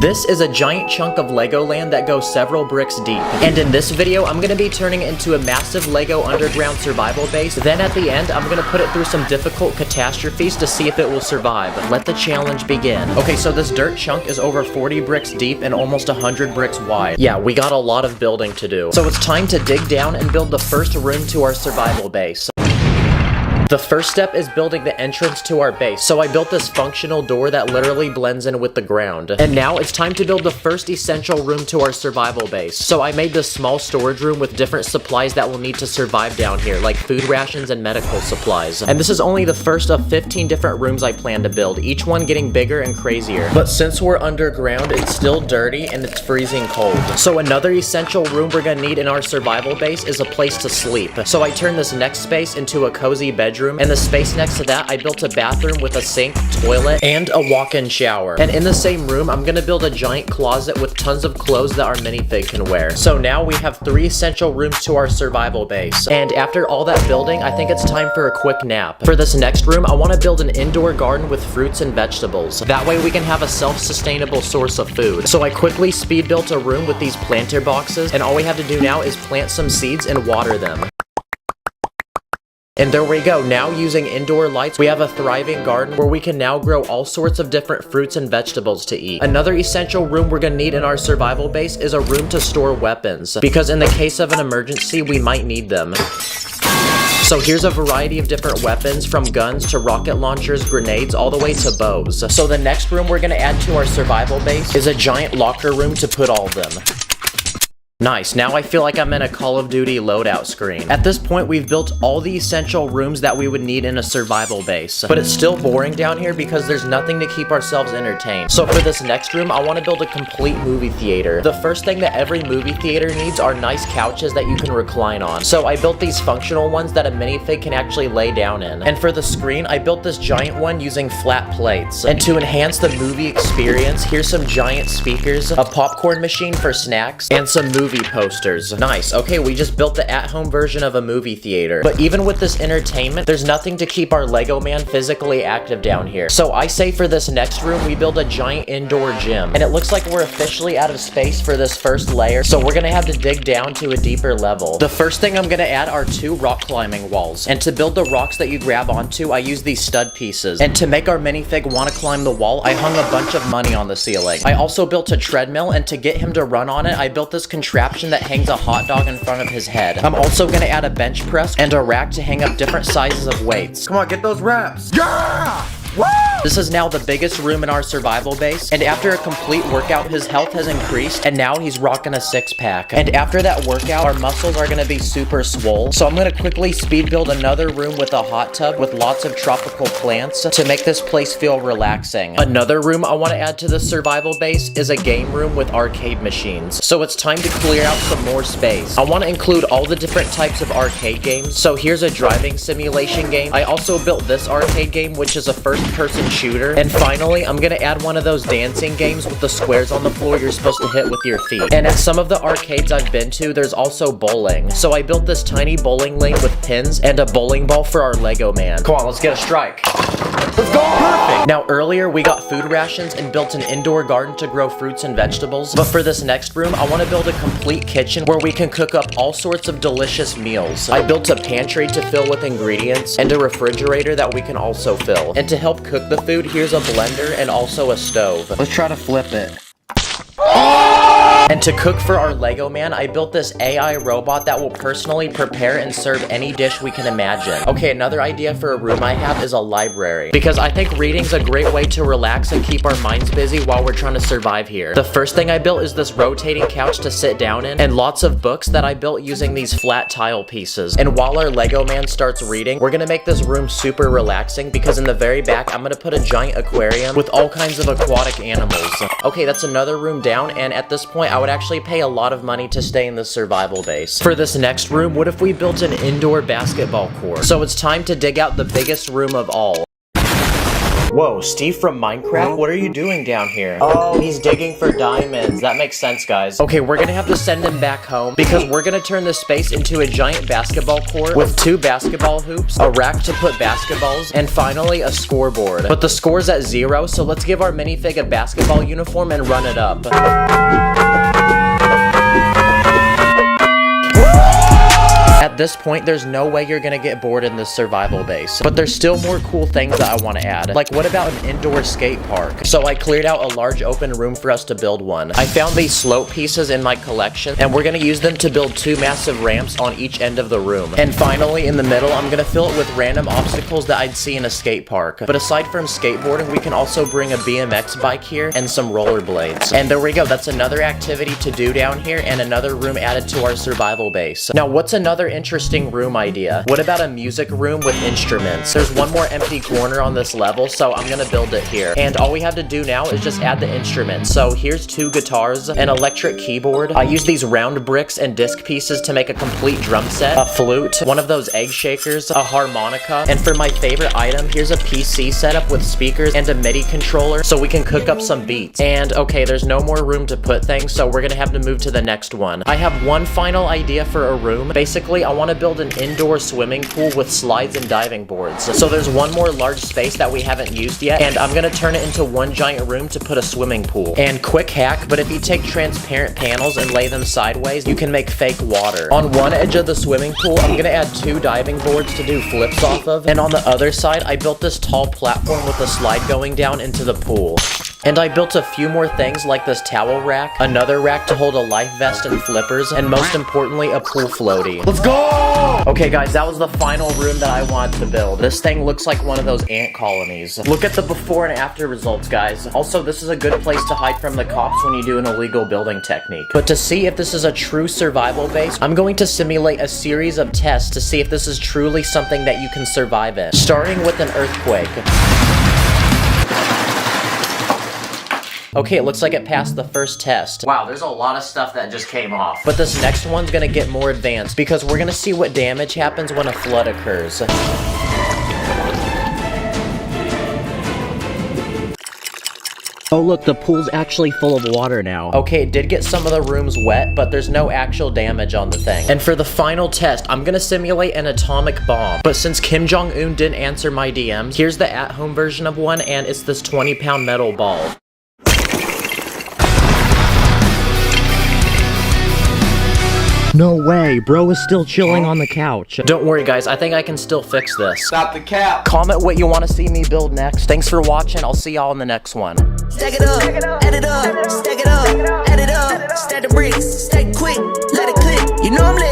This is a giant chunk of Lego land that goes several bricks deep. And in this video, I'm gonna be turning it into a massive Lego underground survival base. Then at the end, I'm gonna put it through some difficult catastrophes to see if it will survive. Let the challenge begin. Okay, so this dirt chunk is over 40 bricks deep and almost 100 bricks wide. Yeah, we got a lot of building to do. So it's time to dig down and build the first room to our survival base. The first step is building the entrance to our base, so I built this functional door that literally blends in with the ground. And now it's time to build the first essential room to our survival base. So I made this small storage room with different supplies that we'll need to survive down here, like food rations and medical supplies. And this is only the first of 15 different rooms I plan to build, each one getting bigger and crazier. But since we're underground, it's still dirty and it's freezing cold. So another essential room we're gonna need in our survival base is a place to sleep. So I turned this next space into a cozy bedroom. And the space next to that, I built a bathroom with a sink, toilet, and a walk-in shower. And in the same room, I'm gonna build a giant closet with tons of clothes that our minifig can wear. So now we have 3 essential rooms to our survival base. And after all that building, I think it's time for a quick nap. For this next room, I wanna build an indoor garden with fruits and vegetables. That way we can have a self-sustainable source of food. So I quickly speed built a room with these planter boxes, and all we have to do now is plant some seeds and water them. And there we go. Now using indoor lights, we have a thriving garden where we can now grow all sorts of different fruits and vegetables to eat. Another essential room we're gonna need in our survival base is a room to store weapons, because in the case of an emergency, we might need them. So here's a variety of different weapons, from guns to rocket launchers, grenades, all the way to bows. So the next room we're gonna add to our survival base is a giant locker room to put all of them. Nice, now I feel like I'm in a Call of Duty loadout screen. At this point, we've built all the essential rooms that we would need in a survival base. But it's still boring down here because there's nothing to keep ourselves entertained. So for this next room, I want to build a complete movie theater. The first thing that every movie theater needs are nice couches that you can recline on. So I built these functional ones that a minifig can actually lay down in. And for the screen, I built this giant one using flat plates. And to enhance the movie experience, here's some giant speakers, a popcorn machine for snacks, and some movie posters. Nice. Okay, we just built the at-home version of a movie theater. But even with this entertainment, there's nothing to keep our Lego man physically active down here. So I say for this next room, we build a giant indoor gym. And it looks like we're officially out of space for this first layer, so we're gonna have to dig down to a deeper level. The first thing I'm gonna add are 2 rock climbing walls. And to build the rocks that you grab onto, I use these stud pieces. And to make our minifig want to climb the wall, I hung a bunch of money on the ceiling. I also built a treadmill, and to get him to run on it, I built this contraption that hangs a hot dog in front of his head. I'm also gonna add a bench press and a rack to hang up different sizes of weights. Come on, get those reps. Yeah! Woo! This is now the biggest room in our survival base, and after a complete workout, his health has increased, and now he's rocking a 6-pack. And after that workout, our muscles are gonna be super swole, so I'm gonna quickly speed build another room with a hot tub with lots of tropical plants to make this place feel relaxing. Another room I want to add to the survival base is a game room with arcade machines. So it's time to clear out some more space. I want to include all the different types of arcade games, so here's a driving simulation game. I also built this arcade game, which is a first-person shooter. And finally, I'm gonna add one of those dancing games with the squares on the floor you're supposed to hit with your feet. And at some of the arcades I've been to, there's also bowling. So I built this tiny bowling lane with pins and a bowling ball for our Lego man. Come on, let's get a strike. Let's go! Perfect! Now earlier, we got food rations and built an indoor garden to grow fruits and vegetables. But for this next room, I want to build a complete kitchen where we can cook up all sorts of delicious meals. I built a pantry to fill with ingredients and a refrigerator that we can also fill. And to help cook the food, here's a blender and also a stove. Let's try to flip it. And to cook for our Lego man, I built this AI robot that will personally prepare and serve any dish we can imagine. Okay, another idea for a room I have is a library, because I think reading's a great way to relax and keep our minds busy while we're trying to survive here. The first thing I built is this rotating couch to sit down in, and lots of books that I built using these flat tile pieces. And while our Lego man starts reading, we're gonna make this room super relaxing, because in the very back, I'm gonna put a giant aquarium with all kinds of aquatic animals. Okay, that's another room down, and at this point, I would actually pay a lot of money to stay in this survival base. For this next room, what if we built an indoor basketball court? So it's time to dig out the biggest room of all. Whoa, Steve from Minecraft? What are you doing down here? Oh, he's digging for diamonds. That makes sense, guys. Okay, we're gonna have to send him back home because we're gonna turn this space into a giant basketball court with 2 basketball hoops, a rack to put basketballs, and finally a scoreboard. But the score's at 0, so let's give our minifig a basketball uniform and run it up. At this point, there's no way you're gonna get bored in this survival base. But there's still more cool things that I want to add. Like, what about an indoor skate park? So I cleared out a large open room for us to build one. I found these slope pieces in my collection, and we're gonna use them to build 2 massive ramps on each end of the room. And finally, in the middle, I'm gonna fill it with random obstacles that I'd see in a skate park. But aside from skateboarding, we can also bring a BMX bike here and some rollerblades. And there we go, that's another activity to do down here and another room added to our survival base. Now, what's another interesting room idea? What about a music room with instruments? There's one more empty corner on this level, so I'm gonna build it here. And all we have to do now is just add the instruments. So here's 2 guitars, an electric keyboard. I use these round bricks and disc pieces to make a complete drum set, a flute, one of those egg shakers, a harmonica, and for my favorite item, here's a PC setup with speakers and a MIDI controller so we can cook up some beats. And okay, there's no more room to put things, so we're gonna have to move to the next one. I have one final idea for a room. Basically, I want to build an indoor swimming pool with slides and diving boards. So there's one more large space that we haven't used yet, and I'm gonna turn it into one giant room to put a swimming pool. And quick hack, but if you take transparent panels and lay them sideways, you can make fake water. On one edge of the swimming pool, I'm gonna add 2 diving boards to do flips off of, and on the other side, I built this tall platform with a slide going down into the pool. And I built a few more things like this towel rack, another rack to hold a life vest and flippers, and most importantly, a pool floaty. Let's go! Okay guys, that was the final room that I wanted to build. This thing looks like one of those ant colonies. Look at the before and after results, guys. Also, this is a good place to hide from the cops when you do an illegal building technique. But to see if this is a true survival base, I'm going to simulate a series of tests to see if this is truly something that you can survive in. Starting with an earthquake. Okay, it looks like it passed the first test. Wow, there's a lot of stuff that just came off. But this next one's gonna get more advanced because we're gonna see what damage happens when a flood occurs. Oh look, the pool's actually full of water now. Okay, it did get some of the rooms wet, but there's no actual damage on the thing. And for the final test, I'm gonna simulate an atomic bomb. But since Kim Jong-un didn't answer my DMs, here's the at-home version of one, and it's this 20-pound metal ball. No way, bro is still chilling on the couch. Don't worry guys, I think I can still fix this. Stop the cap. Comment what you want to see me build next. Thanks for watching, I'll see y'all in the next one. Stack it up, add it up, stack it up, add it up, stack the bricks, stack quick, let it click, you know I'm lit.